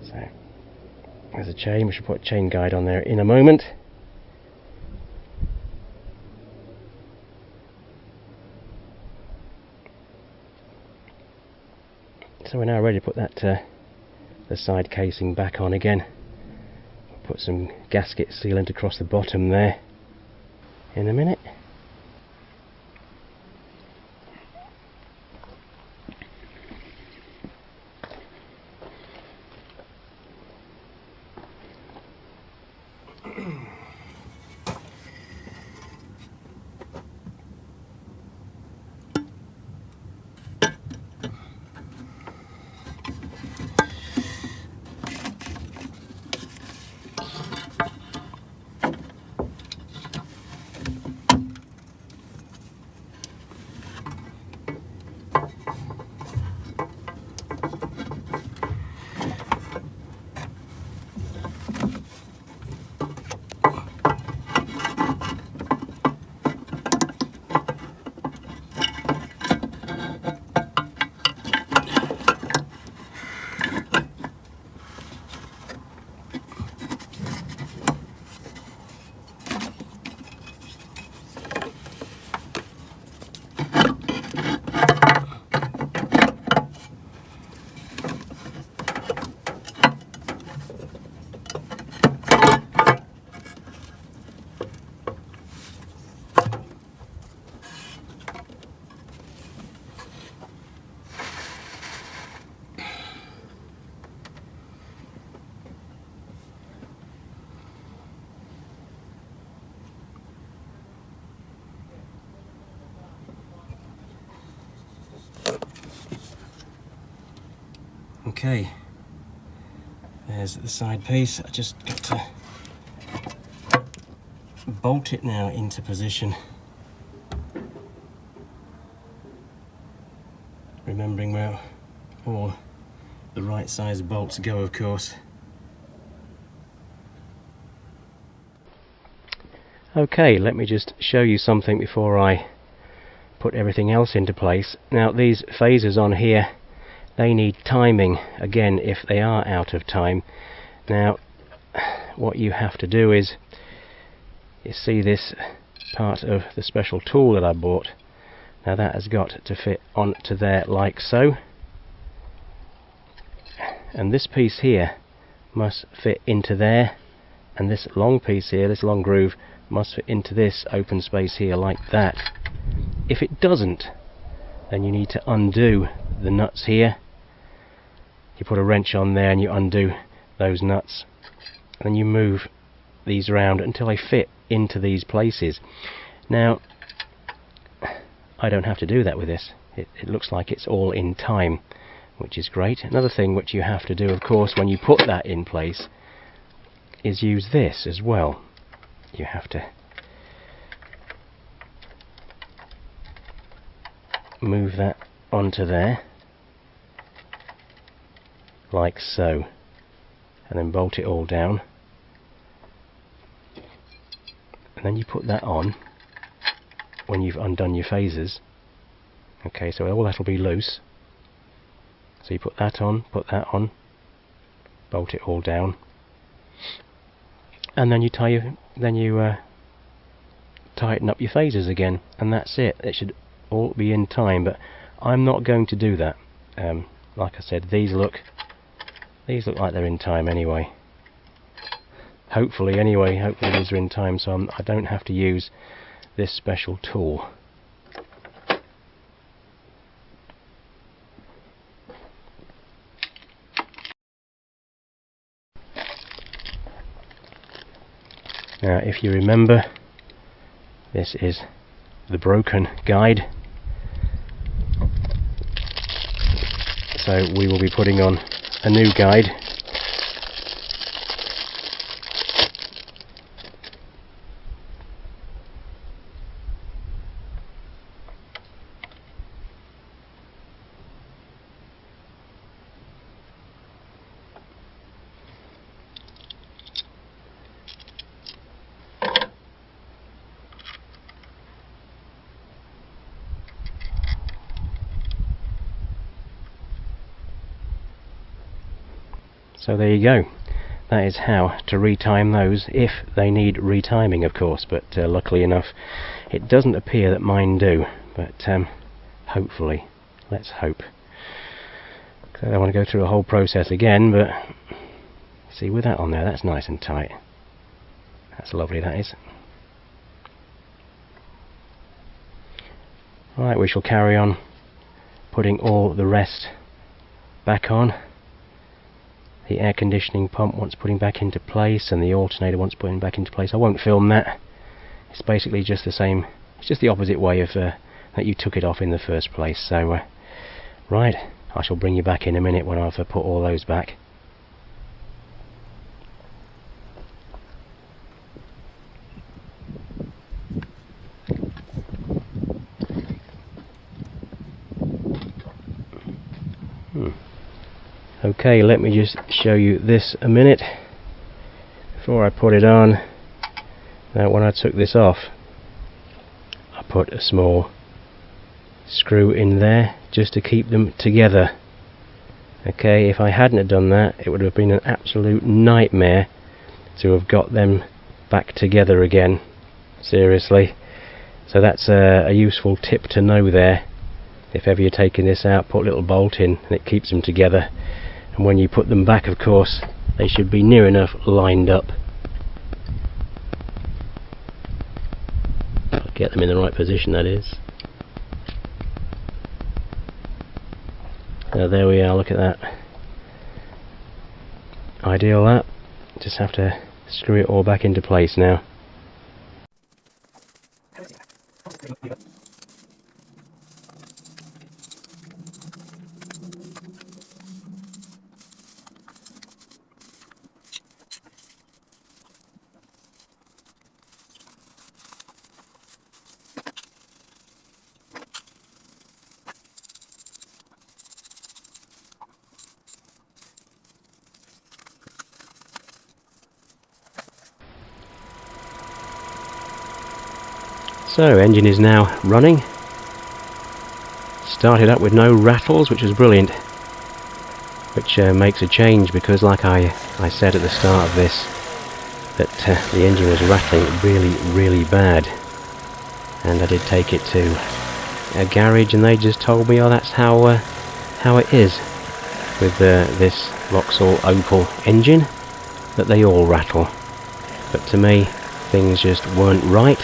So, there's a chain. We should put a chain guide on there in a moment. So we're now ready to put that the side casing back on again. Put some gasket sealant across the bottom there in a minute. Okay, there's the side piece. I just got to bolt it now into position, remembering where all the right size bolts go, of course. Okay, let me just show you something before I put everything else into place. Now these phasers on here, they need timing again if they are out of time. Now what you have to do is, you see this part of the special tool that I bought. Now that has got to fit onto there like so, and this piece here must fit into there, and this long piece here, this long groove, must fit into this open space here like that. If it doesn't, then you need to undo the nuts here. You put a wrench on there and you undo those nuts. and then you move these around until they fit into these places. Now, I don't have to do that with this. It looks like it's all in time, which is great. Another thing which you have to do, of course, when you put that in place is use this as well. You have to move that onto there, like so, and then bolt it all down, and then you put that on when you've undone your phasers. Okay, so all that will be loose, so you put that on, bolt it all down, and then you tighten up your phasers again, and that's it. It should all be in time, but I'm not going to do that. Like I said, these look like they're in time anyway. Hopefully these are in time, so I don't have to use this special tool. Now, if you remember, this is the broken guide, so we will be putting on a new guide. So there you go. That is how to retime those, if they need retiming, of course, but luckily enough it doesn't appear that mine do, but hopefully, let's hope. I don't want to go through a whole process again, but see, with that on there, that's nice and tight. That's lovely, that is. Right, we shall carry on putting all the rest back on. The air conditioning pump wants putting back into place, and the alternator wants putting back into place. I won't film that. It's basically just the same. It's just the opposite way of that you took it off in the first place. So, right, I shall bring you back in a minute when I've put all those back. Okay, let me just show you this a minute before I put it on. Now, when I took this off, I put a small screw in there just to keep them together. Okay, if I hadn't have done that, it would have been an absolute nightmare to have got them back together again. Seriously. So that's a useful tip to know there. If ever you're taking this out, put a little bolt in and it keeps them together. And when you put them back, of course, they should be near enough lined up. I'll get them in the right position, that is. Now there we are, look at that. Ideal, that. Just have to screw it all back into place now. So, engine is now running. Started up with no rattles, which was brilliant. Which makes a change, because like I said at the start of this, that the engine was rattling really bad. And I did take it to a garage, and they just told me, oh, that's how it is with this Vauxhall Opel engine, that they all rattle. But to me, things just weren't right.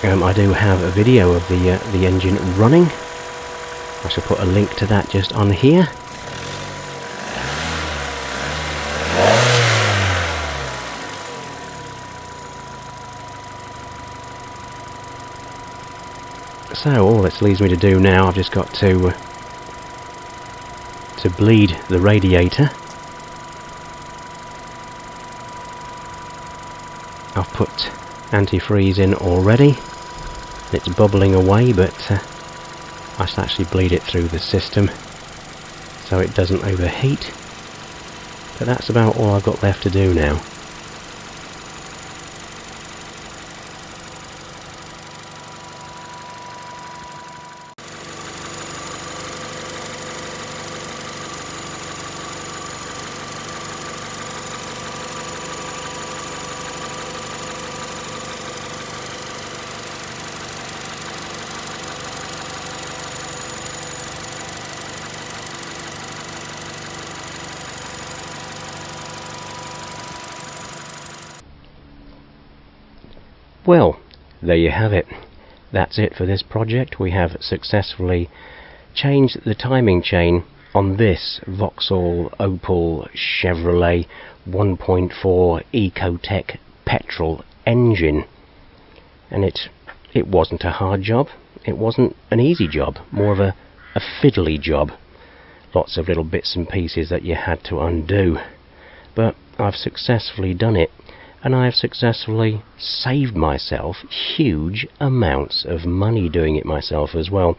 I do have a video of the engine running. I shall put a link to that just on here. So all that leaves me to do now, I've just got to bleed the radiator. I've put antifreeze in already. It's bubbling away, but I should actually bleed it through the system so it doesn't overheat. But that's about all I've got left to do now. Well, there you have it. That's it for this project. We have successfully changed the timing chain on this Vauxhall Opel Chevrolet 1.4 Ecotec petrol engine. And it wasn't a hard job. It wasn't an easy job. More of a fiddly job. Lots of little bits and pieces that you had to undo. But I've successfully done it. And I have successfully saved myself huge amounts of money doing it myself as well.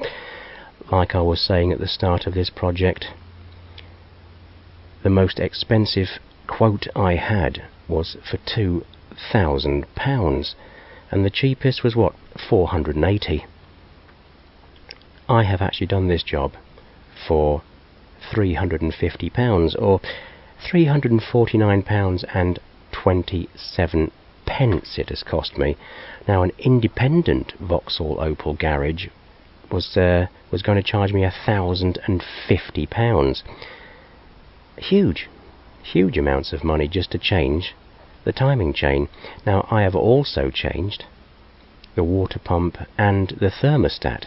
Like I was saying at the start of this project, the most expensive quote I had was for £2,000, and the cheapest was what, £480. I have actually done this job for £350, or £349.27 it has cost me. Now, an independent Vauxhall Opel garage was going to charge me £1,050. Huge amounts of money just to change the timing chain. Now, I have also changed the water pump and the thermostat,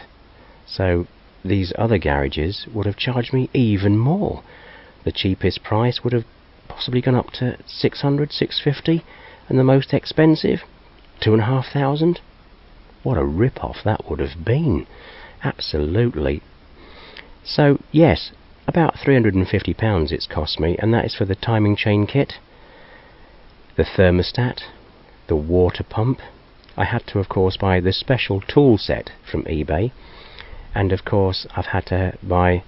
so these other garages would have charged me even more. The cheapest price would have possibly gone up to £600, £650, and the most expensive, £2,500. What a rip-off that would have been. Absolutely. So yes, about £350 it's cost me, and that is for the timing chain kit, the thermostat, the water pump. I had to, of course, buy the special tool set from eBay, and of course I've had to buy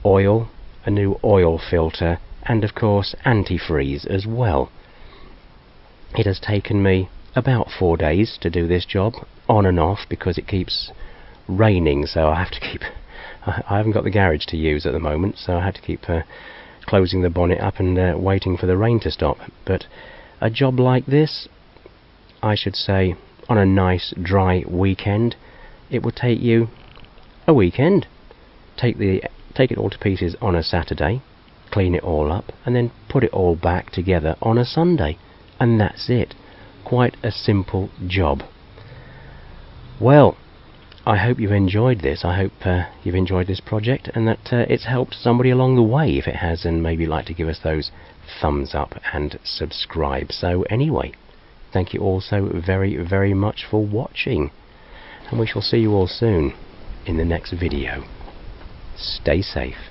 oil, a new oil filter, and of course antifreeze as well. It has taken me about 4 days to do this job, on and off, because it keeps raining, so I haven't got the garage to use at the moment, so I had to keep closing the bonnet up and waiting for the rain to stop. But a job like this, I should say, on a nice dry weekend, it would take you a weekend. Take it all to pieces on a Saturday, clean it all up, and then put it all back together on a Sunday, and that's it. Quite a simple job. Well, I hope you've enjoyed this. I hope you've enjoyed this project, and that it's helped somebody along the way. If it has, and maybe like to give us those thumbs up and subscribe. So anyway, thank you all so very, very much for watching, and we shall see you all soon in the next video. Stay safe.